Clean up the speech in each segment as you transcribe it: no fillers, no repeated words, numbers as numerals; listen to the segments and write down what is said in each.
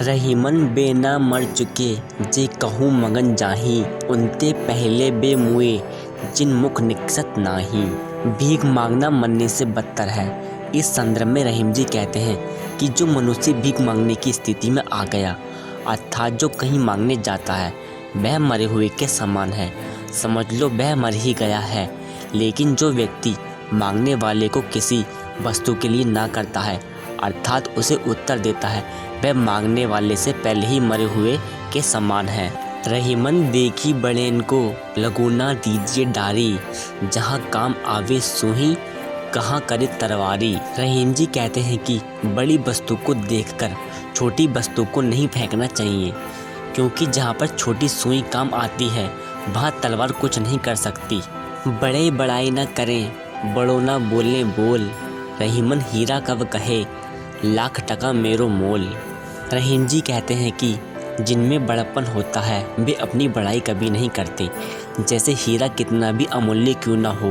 रहीमन बेना मर चुके जे कहूँ मगन जाही, उनते पहले बे मुए जिन मुख निकसत नाही। भीख मांगना मरने से बदतर है। इस संदर्भ में रहीम जी कहते हैं कि जो मनुष्य भीख मांगने की स्थिति में आ गया, अर्थात जो कहीं मांगने जाता है, वह मरे हुए के समान है। समझ लो वह मर ही गया है। लेकिन जो व्यक्ति मांगने वाले को किसी वस्तु के लिए ना करता है, अर्थात उसे उत्तर देता है, वह मांगने वाले से पहले ही मरे हुए के समान है। रहीमन देखी बड़ेन को लगूना दीजिए डारी, जहाँ काम आवे सूही कहाँ करे तरवारी। रहीम जी कहते हैं कि बड़ी वस्तु को देखकर छोटी वस्तु को नहीं फेंकना चाहिए, क्योंकि जहाँ पर छोटी सुई काम आती है, वहाँ तलवार कुछ नहीं कर सकती। बड़े बड़ाई न करें, बड़ों ना बोलें बोल, रहीमन हीरा कब कहे लाख टका मेरो मोल। रहीम जी कहते हैं कि जिनमें बड़प्पन होता है वे अपनी बड़ाई कभी नहीं करते। जैसे हीरा कितना भी अमूल्य क्यों ना हो,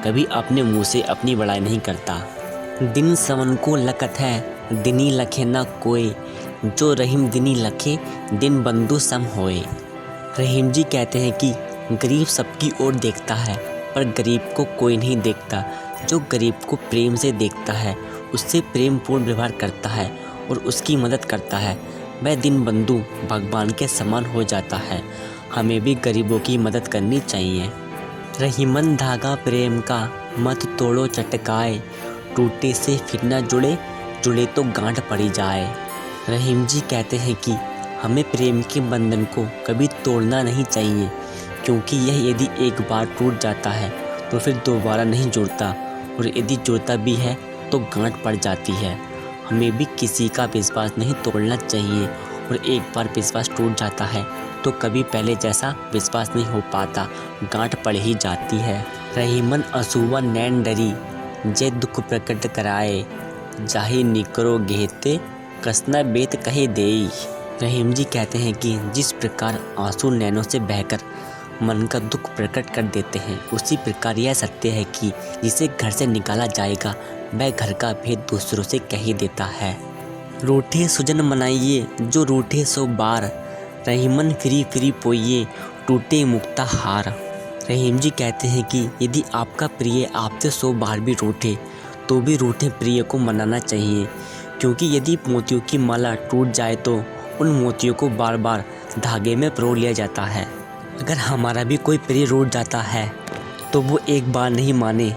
कभी अपने मुंह से अपनी बड़ाई नहीं करता। दिन सवन को लखत है, दिनी लखे ना कोई, जो रहीम दिनी लखे दिन बंधु सम होए। रहीम जी कहते हैं कि गरीब सबकी ओर देखता है, पर गरीब को कोई नहीं देखता। जो गरीब को प्रेम से देखता है, उससे प्रेम पूर्ण व्यवहार करता है और उसकी मदद करता है, वह दिन बंधु भगवान के समान हो जाता है। हमें भी गरीबों की मदद करनी चाहिए। रहीमन धागा प्रेम का मत तोड़ो चटकाए, टूटे से फिर न जुड़े, जुड़े तो गांठ पड़ी जाए। रहीम जी कहते हैं कि हमें प्रेम के बंधन को कभी तोड़ना नहीं चाहिए, क्योंकि यह यदि एक बार टूट जाता है तो फिर दोबारा नहीं जुड़ता, और यदि जुड़ता भी है तो गांठ पड़ जाती है। हमें भी किसी का विश्वास नहीं तोड़ना चाहिए, और एक बार विश्वास टूट जाता है तो कभी पहले जैसा विश्वास नहीं हो पाता, गांठ पड़ ही जाती है। रहीमन असुआ नैन डरी, जे दुख प्रकट कराए, जाहि निकरो गेहते कसना बेत कहे देई। रहीम जी कहते हैं कि जिस प्रकार आंसू नैनों से बहकर मन का दुख प्रकट कर देते हैं, उसी प्रकार यह सत्य है कि जिसे घर से निकाला जाएगा, वह घर का भेद दूसरों से कह ही देता है। रूठे सुजन मनाइए जो रूठे सो बार, रहीमन फिरी फिरी पोइए टूटे मुक्ता हार। रहीम जी कहते हैं कि यदि आपका प्रिय आपसे 100 बार भी रूठे, तो भी रूठे प्रिय को मनाना चाहिए, क्योंकि यदि मोतियों की माला टूट जाए तो उन मोतियों को बार बार धागे में पिरो लिया जाता है। अगर हमारा भी कोई प्रिय रूठ जाता है तो वो एक बार नहीं माने,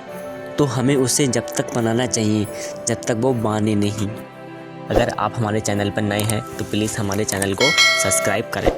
तो हमें उसे जब तक मनाना चाहिए जब तक वो माने नहीं। अगर आप हमारे चैनल पर नए हैं तो प्लीज़ हमारे चैनल को सब्सक्राइब करें।